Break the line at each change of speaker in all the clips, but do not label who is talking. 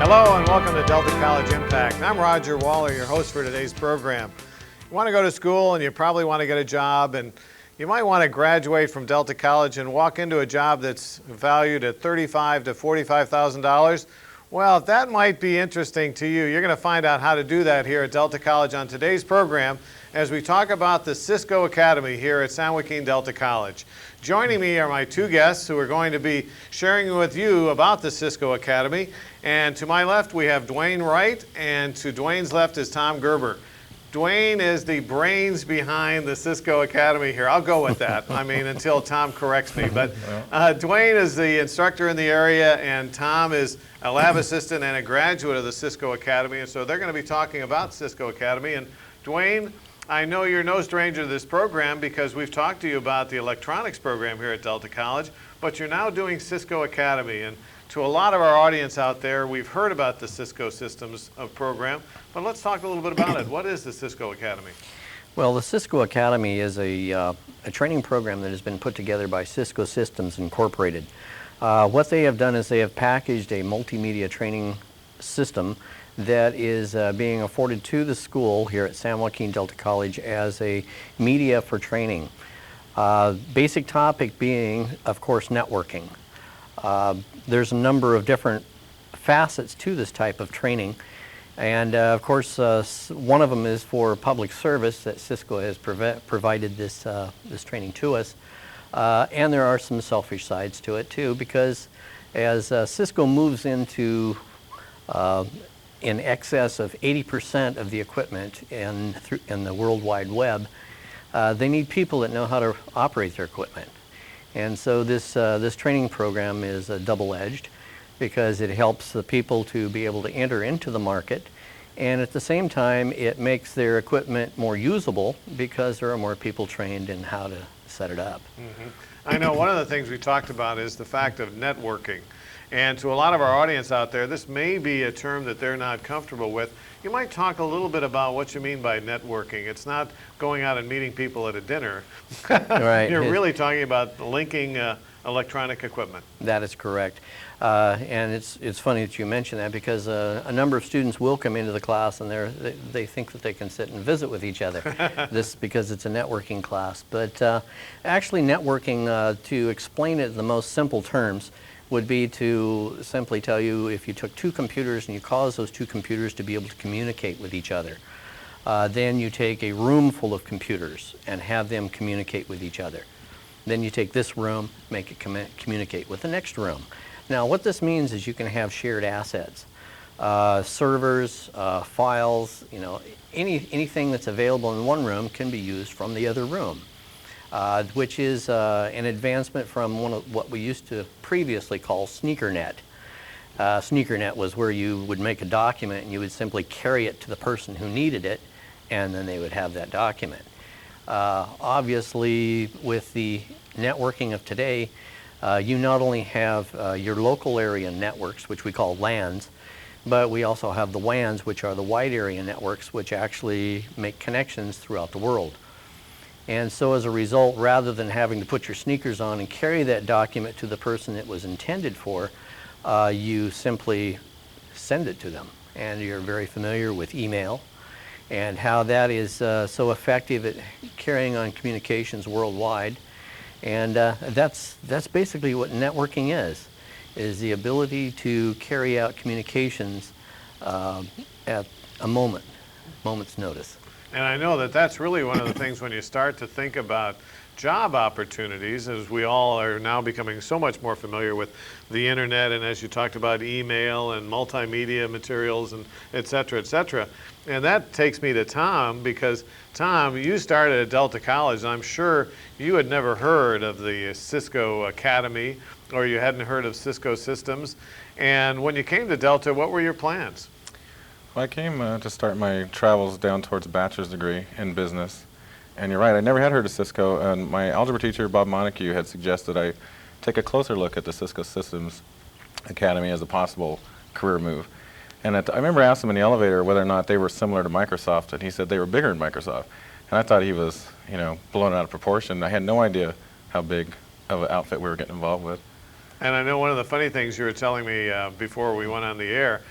Hello and welcome to Delta College Impact. I'm Roger Waller, your host for today's program. You want to go to school and you probably want to get a job, and you might want to graduate from Delta College and walk into a job that's valued at $35,000 to $45,000. Well, that might be interesting to you. You're going to find out how to do that here at Delta College on today's program as we talk about the Cisco Academy here at San Joaquin Delta College. Joining me are my two guests who are going to be sharing with you about the Cisco Academy. And to my left, we have Dwayne Wright, and to Dwayne's left is Tom Gerber. Dwayne is the brains behind the Cisco Academy here. I'll go with that. I mean, until Tom corrects me. But Dwayne is the instructor in the area, and Tom is a lab assistant and a graduate of the Cisco Academy. And so they're going to be talking about Cisco Academy. And Dwayne, I know you're no stranger to this program because we've talked to you about the electronics program here at Delta College, but you're now doing Cisco Academy. And to a lot of our audience out there, we've heard about the Cisco Systems program, but let's talk a little bit about it. What is the Cisco Academy?
Well, the Cisco Academy is a training program that has been put together by Cisco Systems Incorporated. What they have done is they have packaged a multimedia training system that is being afforded to the school here at San Joaquin Delta College as a media for training. Basic topic being, of course, networking. There's a number of different facets to this type of training, and of course one of them is for public service that Cisco has provided this training to us, and there are some selfish sides to it too, because as Cisco moves into in excess of 80% of the equipment in the World Wide Web, they need people that know how to operate their equipment. And so this training program is double-edged because it helps the people to be able to enter into the market, and at the same time it makes their equipment more usable because there are more people trained in how to set it up.
Mm-hmm. I know one of the things we talked about is the fact of networking. And to a lot of our audience out there, this may be a term that they're not comfortable with. You might talk a little bit about what you mean by networking. It's not going out and meeting people at a dinner.
Right.
You're really talking about linking electronic equipment.
That is correct. And it's funny that you mention that because a number of students will come into the class and they think that they can sit and visit with each other. This because it's a networking class. But actually networking, to explain it in the most simple terms, would be to simply tell you if you took two computers and you caused those two computers to be able to communicate with each other. Then you take a room full of computers and have them communicate with each other. Then you take this room, make it communicate with the next room. Now what this means is you can have shared assets, servers, files, anything that's available in one room can be used from the other room. Which is an advancement from one of what we used to previously call SneakerNet. SneakerNet was where you would make a document and you would simply carry it to the person who needed it, and then they would have that document. Obviously, with the networking of today, you not only have your local area networks, which we call LANs, but we also have the WANs, which are the wide area networks, which actually make connections throughout the world. And so as a result, rather than having to put your sneakers on and carry that document to the person it was intended for, you simply send it to them. And you're very familiar with email and how that is so effective at carrying on communications worldwide. And that's basically what networking is the ability to carry out communications at a moment's notice.
And I know that that's really one of the things when you start to think about job opportunities, as we all are now becoming so much more familiar with the internet, and as you talked about email and multimedia materials and et cetera, et cetera. And that takes me to Tom, because Tom, you started at Delta College, and I'm sure you had never heard of the Cisco Academy, or you hadn't heard of Cisco Systems. And when you came to Delta, what were your plans?
Well, I came to start my travels down towards a bachelor's degree in business. And you're right, I never had heard of Cisco, and my algebra teacher, Bob Montague, had suggested I take a closer look at the Cisco Systems Academy as a possible career move. And I remember asking him in the elevator whether or not they were similar to Microsoft, and he said they were bigger than Microsoft. And I thought he was, blowing it out of proportion. I had no idea how big of an outfit we were getting involved with.
And I know one of the funny things you were telling me before we went on the air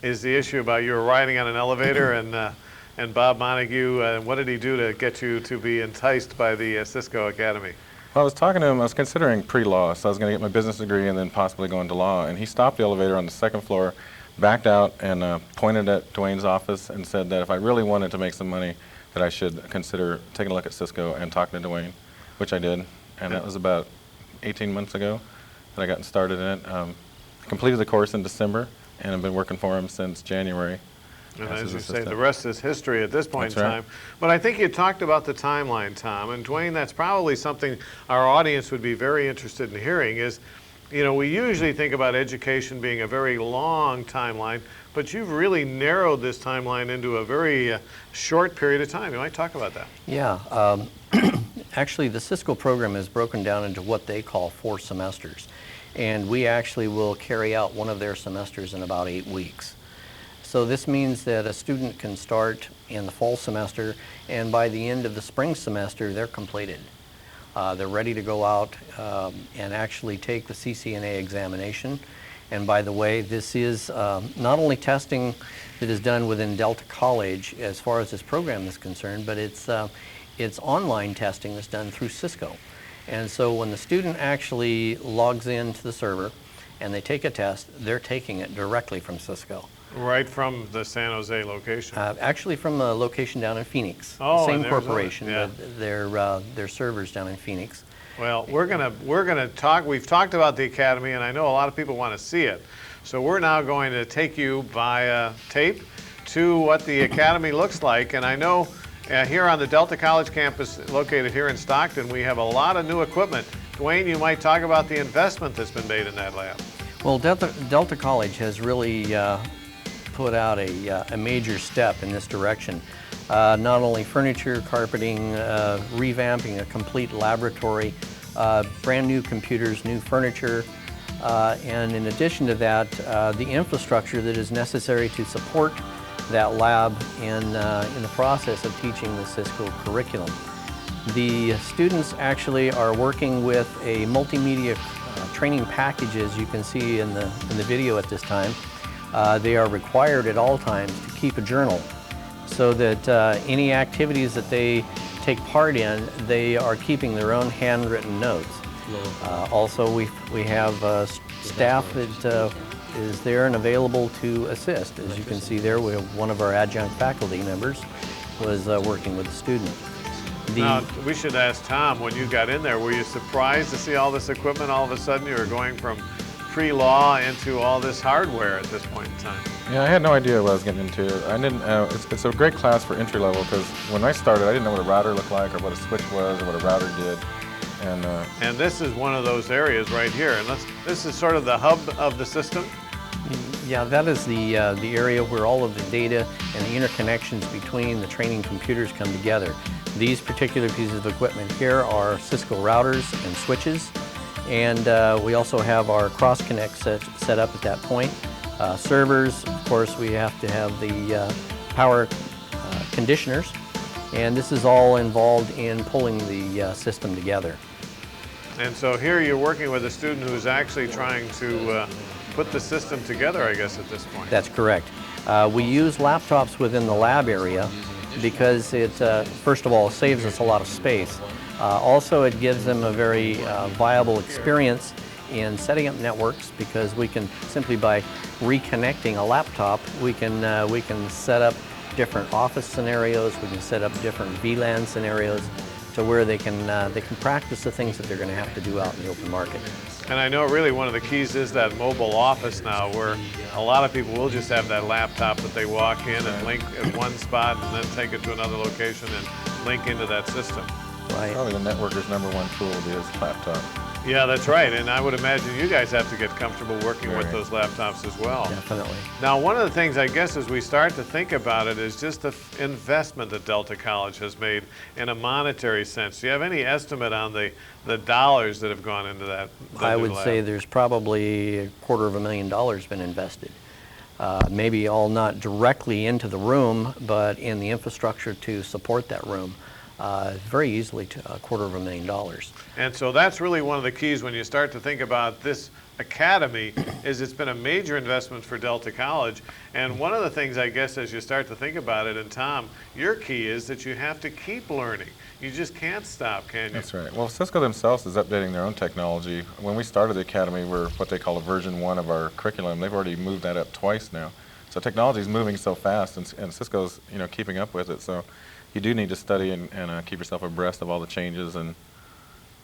is the issue about you were riding on an elevator and Bob Montague, what did he do to get you to be enticed by the Cisco Academy?
Well, I was talking to him. I was considering pre-law, so I was going to get my business degree and then possibly go into law. And he stopped the elevator on the second floor, backed out, and pointed at Dwayne's office and said that if I really wanted to make some money, that I should consider taking a look at Cisco and talking to Dwayne, which I did. And that was about 18 months ago that I got started in it. I completed the course in December, and I've been working for him since January.
And as you say, the rest is history at this point
That's
in
right.
time. But I think you talked about the timeline, Tom. And Dwayne, that's probably something our audience would be very interested in hearing is, you know, we usually think about education being a very long timeline, but you've really narrowed this timeline into a very short period of time. You might talk about that.
Yeah, actually the Cisco program is broken down into what they call 4 semesters. And we actually will carry out one of their semesters in about 8 weeks. So this means that a student can start in the fall semester, and by the end of the spring semester, they're completed. They're ready to go out and actually take the CCNA examination. And by the way, this is not only testing that is done within Delta College as far as this program is concerned, but it's online testing that's done through Cisco. And so when the student actually logs into the server and they take a test, they're taking it directly from Cisco.
Right from the San Jose location.
Actually from a location down in Phoenix.
Oh,
Same
and there's
corporation,
one, yeah.
but their servers down in Phoenix.
Well, we're gonna talk. We've talked about the Academy, and I know a lot of people want to see it. So we're now going to take you via tape to what the Academy looks like. And I know here on the Delta College campus, located here in Stockton, we have a lot of new equipment. Dwayne, you might talk about the investment that's been made in that lab.
Well, Delta College has really put out a major step in this direction. Not only furniture, carpeting, revamping a complete laboratory, brand new computers, new furniture, and in addition to that, the infrastructure that is necessary to support that lab in the process of teaching the Cisco curriculum. The students actually are working with a multimedia training package, as you can see in the video at this time. They are required at all times to keep a journal so that any activities that they take part in, they are keeping their own handwritten notes. Also, we have staff that is there and available to assist. As you can see there, we have one of our adjunct faculty members was working with the student.
Now, we should ask Tom, when you got in there, were you surprised to see all this equipment all of a sudden? You were going from pre-law into all this hardware at this point in time.
Yeah, I had no idea what I was getting into. I didn't. It's a great class for entry level because when I started, I didn't know what a router looked like or what a switch was or what a router did.
And this is one of those areas right here. And this is sort of the hub of the system.
Yeah, that is the area where all of the data and the interconnections between the training computers come together. These particular pieces of equipment here are Cisco routers and switches, and we also have our cross-connect set up at that point. Servers, of course, we have to have the power conditioners, and this is all involved in pulling the system together.
And so here you're working with a student who's actually trying to put the system together, I guess, at this point.
That's correct. We use laptops within the lab area because it, first of all, saves us a lot of space. Also, it gives them a very viable experience in setting up networks because we can simply by reconnecting a laptop, we can set up different office scenarios, we can set up different VLAN scenarios to where they can practice the things that they're going to have to do out in the open market.
And I know really one of the keys is that mobile office now, where a lot of people will just have that laptop that they walk in and link at one spot and then take it to another location and link into that system.
Right.
Probably the networker's number one tool will be his laptop.
Yeah, that's right. And I would imagine you guys have to get comfortable working with those laptops as well.
Definitely.
Now, one of the things, I guess, as we start to think about it is just the investment that Delta College has made in a monetary sense. Do you have any estimate on the dollars that have gone into that?
I would say there's probably $250,000 been invested. Maybe all not directly into the room, but in the infrastructure to support that room. Very easily to $250,000.
And so that's really one of the keys when you start to think about this Academy is it's been a major investment for Delta College. And one of the things, I guess, as you start to think about it, and Tom, your key is that you have to keep learning. You just can't stop, can you?
That's right. Well, Cisco themselves is updating their own technology. When we started the Academy, we're what they call a version 1 of our curriculum. They've already moved that up twice now. So technology is moving so fast, and Cisco's keeping up with it. So you do need to study and keep yourself abreast of all the changes, and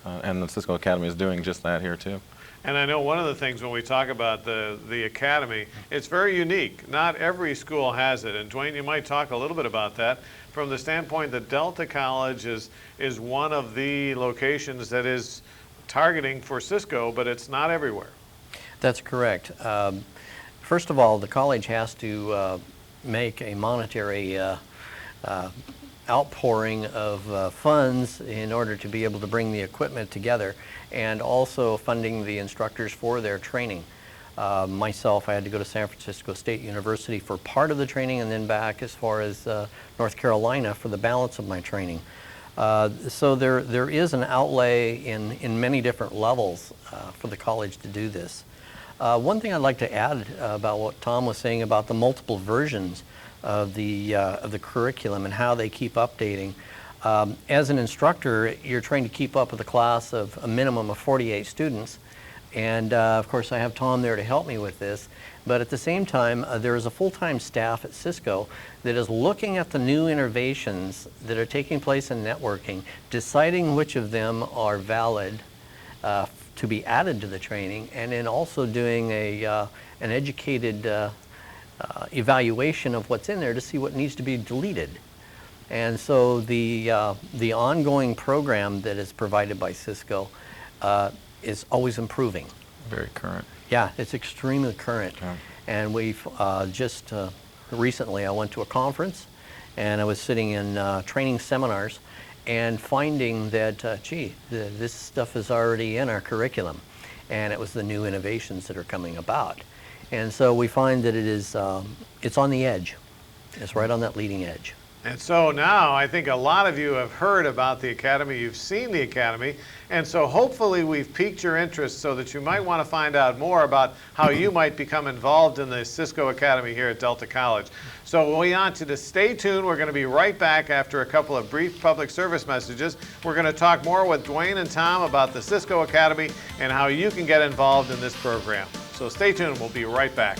the Cisco Academy is doing just that here too.
And I know one of the things when we talk about the Academy, it's very unique. Not every school has it. And Dwayne, you might talk a little bit about that from the standpoint that Delta College is one of the locations that is targeting for Cisco, but it's not everywhere.
That's correct. First of all, the college has to make a monetary outpouring of funds in order to be able to bring the equipment together, and also funding the instructors for their training. Myself, I had to go to San Francisco State University for part of the training, and then back as far as North Carolina for the balance of my training. So there is an outlay in many different levels for the college to do this. One thing I'd like to add about what Tom was saying about the multiple versions of the curriculum and how they keep updating. As an instructor, you're trying to keep up with a class of a minimum of 48 students, and of course I have Tom there to help me with this, but at the same time there is a full-time staff at Cisco that is looking at the new innovations that are taking place in networking, deciding which of them are valid to be added to the training, and then also doing an educated evaluation of what's in there to see what needs to be deleted. And so the ongoing program that is provided by Cisco is always improving.
Very current.
Yeah, it's extremely current.
Yeah.
And we've just recently I went to a conference, and I was sitting in training seminars and finding that, gee, this stuff is already in our curriculum, and it was the new innovations that are coming about. And so we find that it's on the edge. It's right on that leading edge.
And so now I think a lot of you have heard about the Academy, you've seen the Academy, and so hopefully we've piqued your interest so that you might want to find out more about how you might become involved in the Cisco Academy here at Delta College. So we want you to stay tuned. We're going to be right back after a couple of brief public service messages. We're going to talk more with Dwayne and Tom about the Cisco Academy and how you can get involved in this program. So stay tuned. We'll be right back.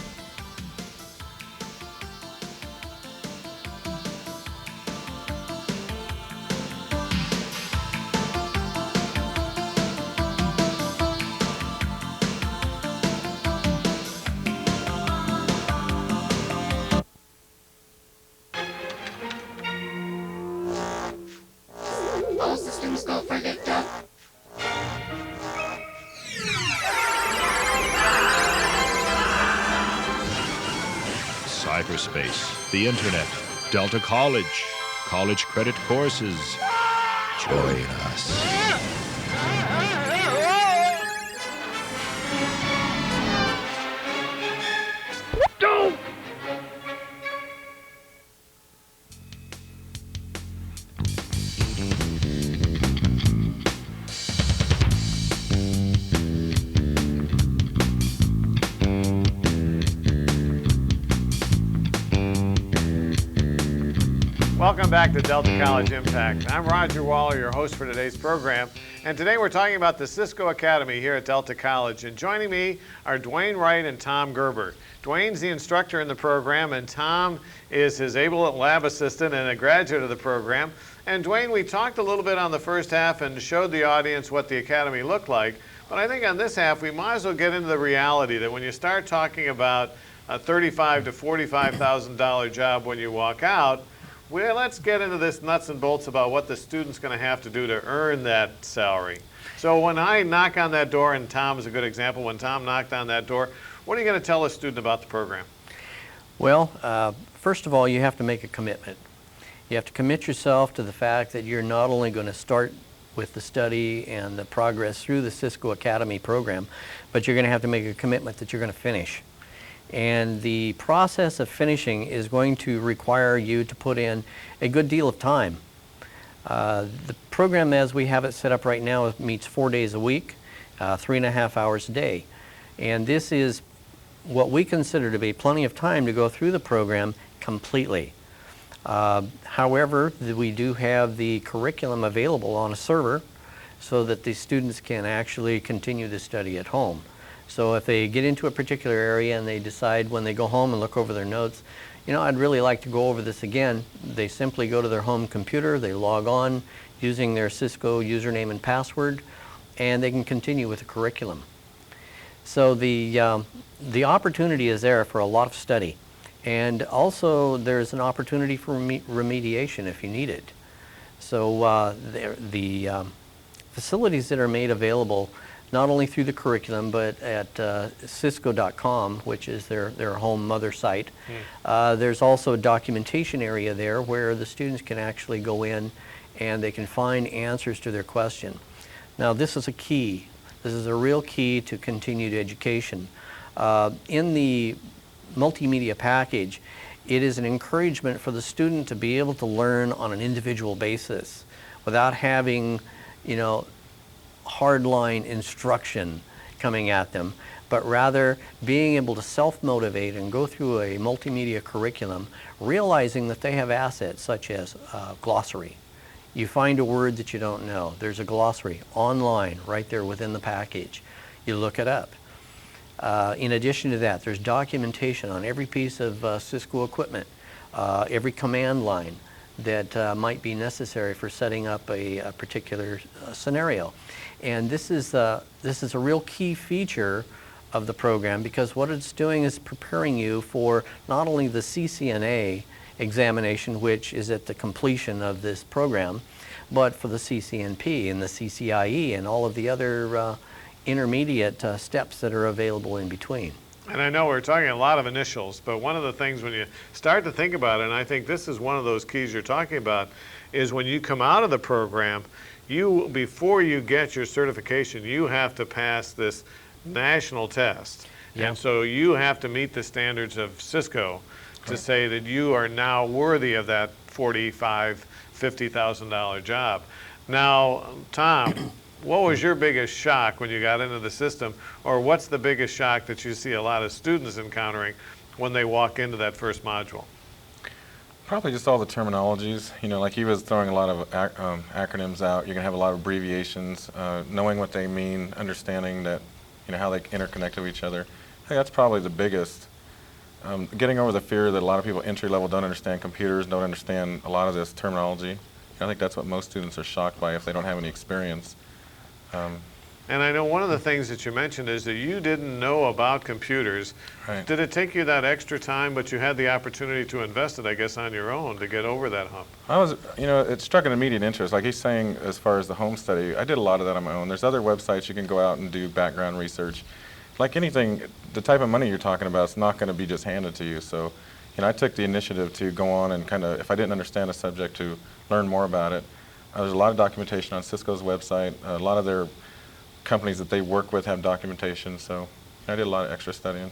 All systems go for liftoff.
Cyberspace, the internet, Delta College, college credit courses. Join us.
Welcome back to Delta College Impact. I'm Roger Waller, your host for today's program. And today we're talking about the Cisco Academy here at Delta College. And joining me are Dwayne Wright and Tom Gerber. Dwayne's the instructor in the program, and Tom is his able lab assistant and a graduate of the program. And Dwayne, we talked a little bit on the first half and showed the audience what the Academy looked like. But I think on this half, we might as well get into the reality that when you start talking about a $35,000 to $45,000 job when you walk out, well, let's get into this nuts and bolts about what the student's going to have to do to earn that salary. So when I knock on that door, and Tom is a good example, when Tom knocked on that door, what are you going to tell a student about the program?
Well, first of all, you have to make a commitment. You have to commit yourself to the fact that you're not only going to start with the study and the progress through the Cisco Academy program, but you're going to have to make a commitment that you're going to finish. And the process of finishing is going to require you to put in a good deal of time. The program as we have it set up right now meets 4 days a week, 3.5 hours a day. And this is what we consider to be plenty of time to go through the program completely. However, we do have the curriculum available on a server so that the students can actually continue to study at home. So if they get into a particular area and they decide when they go home and look over their notes, you know, I'd really like to go over this again, they simply go to their home computer, they log on using their Cisco username and password, and they can continue with the curriculum. So the opportunity is there for a lot of study. And also there's an opportunity for remediation if you need it. So the facilities that are made available not only through the curriculum, but at Cisco.com, which is their home mother site. There's also a documentation area there where the students can actually go in and they can find answers to their question. Now this is a key. This is a real key to continued education. In the multimedia package, it is an encouragement for the student to be able to learn on an individual basis without having, you know, hardline instruction coming at them, but rather being able to self-motivate and go through a multimedia curriculum, realizing that they have assets such as glossary. You find a word that you don't know, there's a glossary online right there within the package. You look it up. In addition to that, there's documentation on every piece of Cisco equipment, every command line that might be necessary for setting up a particular scenario. And this is a real key feature of the program, because what it's doing is preparing you for not only the CCNA examination, which is at the completion of this program, but for the CCNP and the CCIE and all of the other intermediate steps that are available in between.
And I know we're talking a lot of initials, but one of the things when you start to think about it, and I think this is one of those keys you're talking about, is when you come out of the program, before you get your certification, you have to pass this national test.
Yeah.
And so you have to meet the standards of Cisco to say that you are now worthy of that $45,000, $50,000 job. Now, Tom, what was your biggest shock when you got into the system, or what's the biggest shock that you see a lot of students encountering when they walk into that first module?
Probably just all the terminologies. You know, like he was throwing a lot of acronyms out. You're going to have a lot of abbreviations, knowing what they mean, understanding that, you know, how they interconnect with each other. I think that's probably the biggest. Getting over the fear that a lot of people entry level don't understand computers, don't understand a lot of this terminology. I think that's what most students are shocked by if they don't have any experience.
And I know one of the things that you mentioned is that you didn't know about computers.
Right.
Did it take you that extra time, but you had the opportunity to invest it, I guess, on your own to get over that hump?
You know, it struck an immediate interest. Like he's saying, as far as the home study, I did a lot of that on my own. There's other websites you can go out and do background research. Like anything, the type of money you're talking about is not going to be just handed to you. So, you know, I took the initiative to go on and kind of, if I didn't understand a subject, to learn more about it. There's a lot of documentation on Cisco's website. A lot of their companies that they work with have documentation, so I did a lot of extra studying.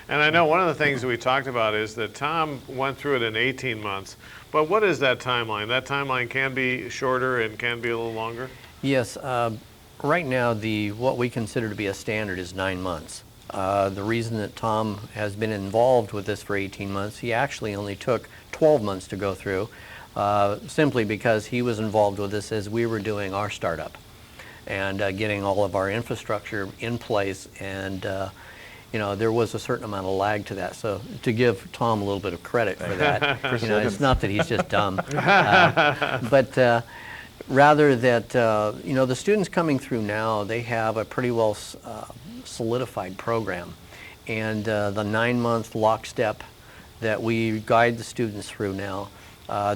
And I know one of the things that we talked about is that Tom went through it in 18 months. But what is that timeline? That timeline can be shorter and can be a little longer?
Yes. Right now, what we consider to be a standard is 9 months. The reason that Tom has been involved with this for 18 months, he actually only took 12 months to go through, simply because he was involved with this as we were doing our startup and getting all of our infrastructure in place, and you know, there was a certain amount of lag to that. So to give Tom a little bit of credit for that, you know, it's not that he's just dumb, but rather that you know, the students coming through now, they have a pretty well solidified program, and the 9-month lockstep that we guide the students through now,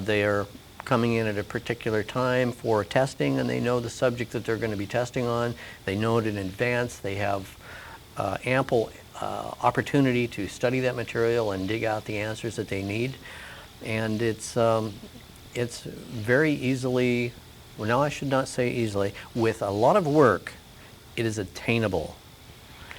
they are coming in at a particular time for testing, and they know the subject that they're going to be testing on. They know it in advance. They have ample opportunity to study that material and dig out the answers that they need. And it's very easily, well, no, I should not say easily, with a lot of work, it is attainable.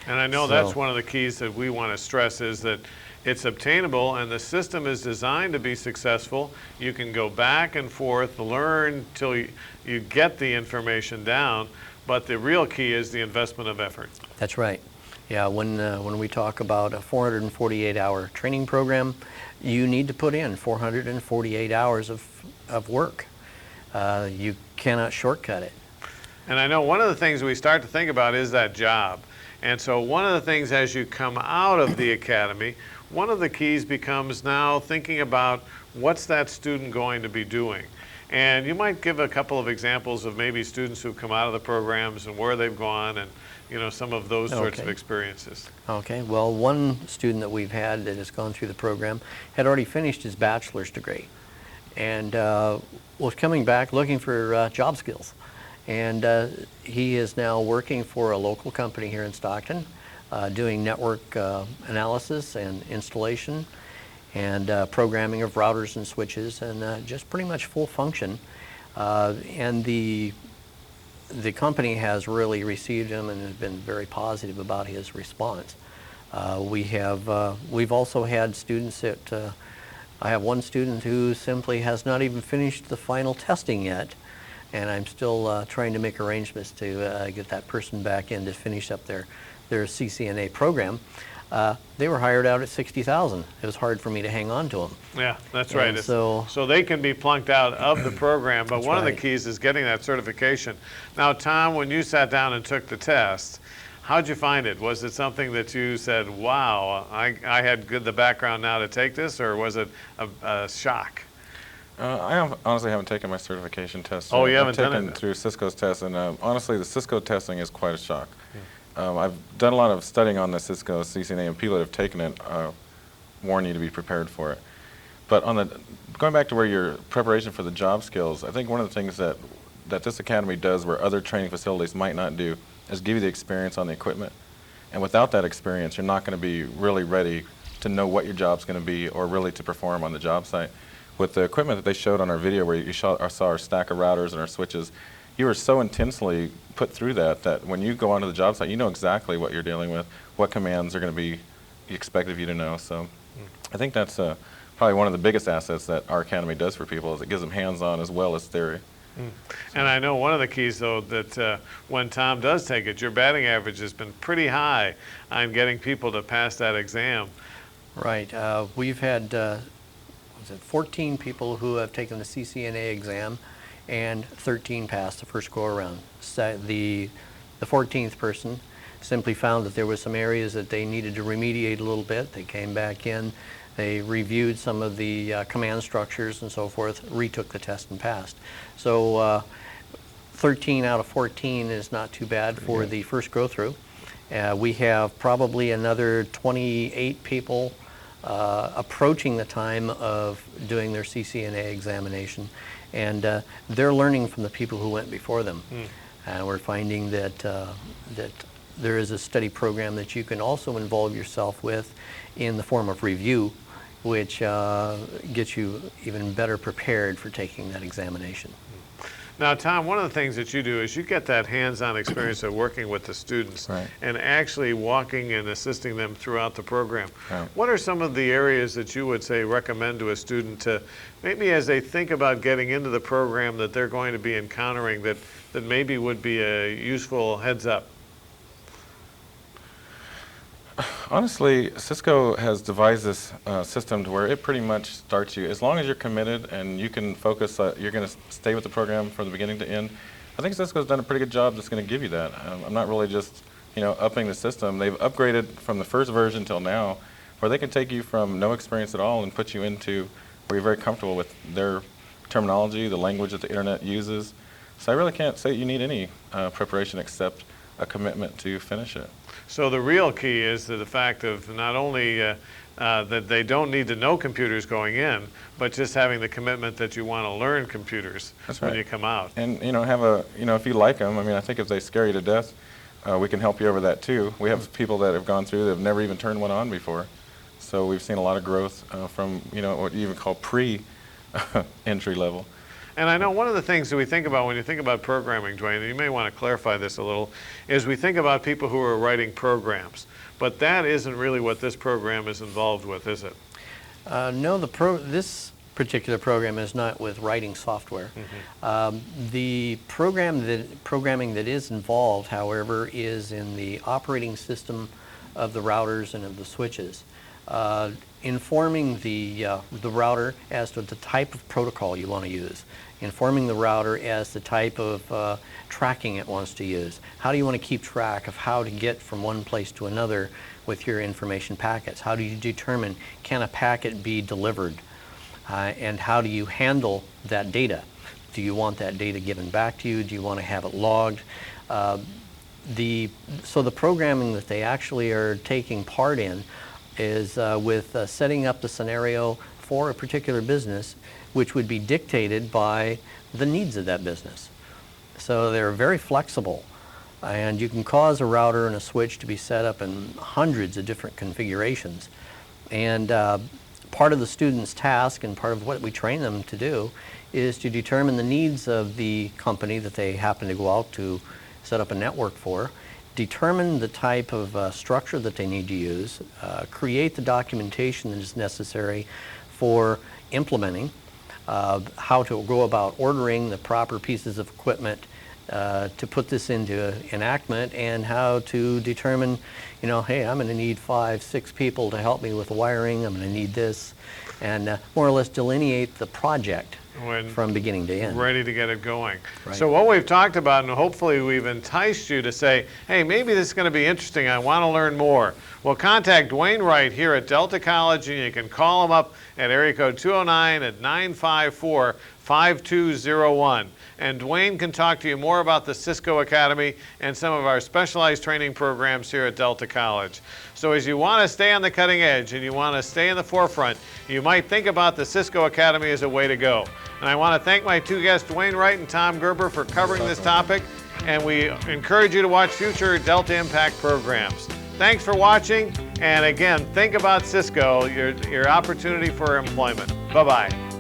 And I know
So
that's one of the keys that we want to stress, is that it's obtainable and the system is designed to be successful. You can go back and forth, learn till you get the information down, but the real key is the investment of effort.
That's right. Yeah, when we talk about a 448-hour training program, you need to put in 448 hours of work. You cannot shortcut it.
And I know one of the things we start to think about is that job. And so one of the things as you come out of the academy, one of the keys becomes now thinking about what's that student going to be doing. And you might give a couple of examples of maybe students who've come out of the programs and where they've gone and some of those sorts of
Okay.
experiences.
Okay, well, one student that we've had that has gone through the program had already finished his bachelor's degree and was coming back looking for job skills. And he is now working for a local company here in Stockton, doing network analysis and installation and programming of routers and switches, and just pretty much full function. And the company has really received him and has been very positive about his response. We've also had students that I have one student who simply has not even finished the final testing yet, and I'm still trying to make arrangements to get that person back in to finish up their CCNA program. They were hired out at $60,000. It was hard for me to hang on to them.
Yeah, that's right.
And so
they can be plunked out of the program, but one of the
right.
keys is getting that certification. Now, Tom, when you sat down and took the test, how'd you find it? Was it something that you said, wow, I had the background now to take this, or was it a shock?
Honestly haven't taken my certification test.
Oh, you haven't
I've
done
taken
it?
through Cisco's test, and honestly, the Cisco testing is quite a shock. I've done a lot of studying on the Cisco CCNA, and people that have taken it warn you to be prepared for it. But going back to where your preparation for the job skills, I think one of the things that this academy does where other training facilities might not do is give you the experience on the equipment. And without that experience, you're not going to be really ready to know what your job's going to be or really to perform on the job site. With the equipment that they showed on our video where you saw our stack of routers and our switches, you were so intensely put through that when you go onto the job site, you know exactly what you're dealing with, what commands are going to be expected of you to know. So I think that's probably one of the biggest assets that our academy does for people is it gives them hands-on as well as theory.
And I know one of the keys, though, that when Tom does take it, your batting average has been pretty high on getting people to pass that exam.
Right. We've had 14 people who have taken the CCNA exam, and 13 passed the first go-around. The 14th person simply found that there were some areas that they needed to remediate a little bit. They came back in, they reviewed some of the command structures and so forth, retook the test and passed. So 13 out of 14 is not too bad for the first go-through. We have probably another 28 people approaching the time of doing their CCNA examination, and they're learning from the people who went before them. And we're finding that that there is a study program that you can also involve yourself with in the form of review, which gets you even better prepared for taking that examination.
Now, Tom, one of the things that you do is you get that hands-on experience of working with the students
Right.
and actually walking and assisting them throughout the program.
Right.
What are some of the areas that you would say recommend to a student to maybe as they think about getting into the program that they're going to be encountering that maybe would be a useful heads up?
Honestly, Cisco has devised this system to where it pretty much starts you, as long as you're committed and you can focus, you're going to stay with the program from the beginning to end. I think Cisco's done a pretty good job that's going to give you that. I'm not really just, upping the system. They've upgraded from the first version till now, where they can take you from no experience at all and put you into where you're very comfortable with their terminology, the language that the internet uses. So I really can't say you need any preparation except a commitment to finish it.
So the real key is to the fact of not only that they don't need to know computers going in, but just having the commitment that you want to learn computers when you come out.
And if you like them, I think if they scare you to death, we can help you over that too. We have people that have gone through that have never even turned one on before. So we've seen a lot of growth from what you even call pre-entry level.
And I know one of the things that we think about when you think about programming, Dwayne, and you may want to clarify this a little, is we think about people who are writing programs. But that isn't really what this program is involved with, is it?
No, this particular program is not with writing software. The programming that is involved, however, is in the operating system of the routers and of the switches. Informing the router as to the type of protocol you want to use. Informing the router as the type of tracking it wants to use. How do you want to keep track of how to get from one place to another with your information packets? How do you determine, can a packet be delivered? And how do you handle that data? Do you want that data given back to you? Do you want to have it logged? So the programming that they actually are taking part in is with setting up the scenario for a particular business, which would be dictated by the needs of that business. So they're very flexible, and you can cause a router and a switch to be set up in hundreds of different configurations. And part of the student's task and part of what we train them to do is to determine the needs of the company that they happen to go out to set up a network for, determine the type of structure that they need to use, create the documentation that is necessary for implementing, how to go about ordering the proper pieces of equipment to put this into enactment, and how to determine, you know, hey, I'm going to need 5, 6 people to help me with the wiring, I'm going to need this, and more or less delineate the project from beginning to end.
Ready to get it going.
Right.
So what we've talked about, and hopefully we've enticed you to say, hey, maybe this is going to be interesting, I want to learn more. Well, contact Dwayne Wright here at Delta College, and you can call him up at area code 209 at 954-5201. And Dwayne can talk to you more about the Cisco Academy and some of our specialized training programs here at Delta College. So as you want to stay on the cutting edge and you want to stay in the forefront, you might think about the Cisco Academy as a way to go. And I want to thank my two guests, Dwayne Wright and Tom Gerber, for covering this topic. And we encourage you to watch future Delta Impact programs. Thanks for watching. And again, think about Cisco, your opportunity for employment. Bye-bye.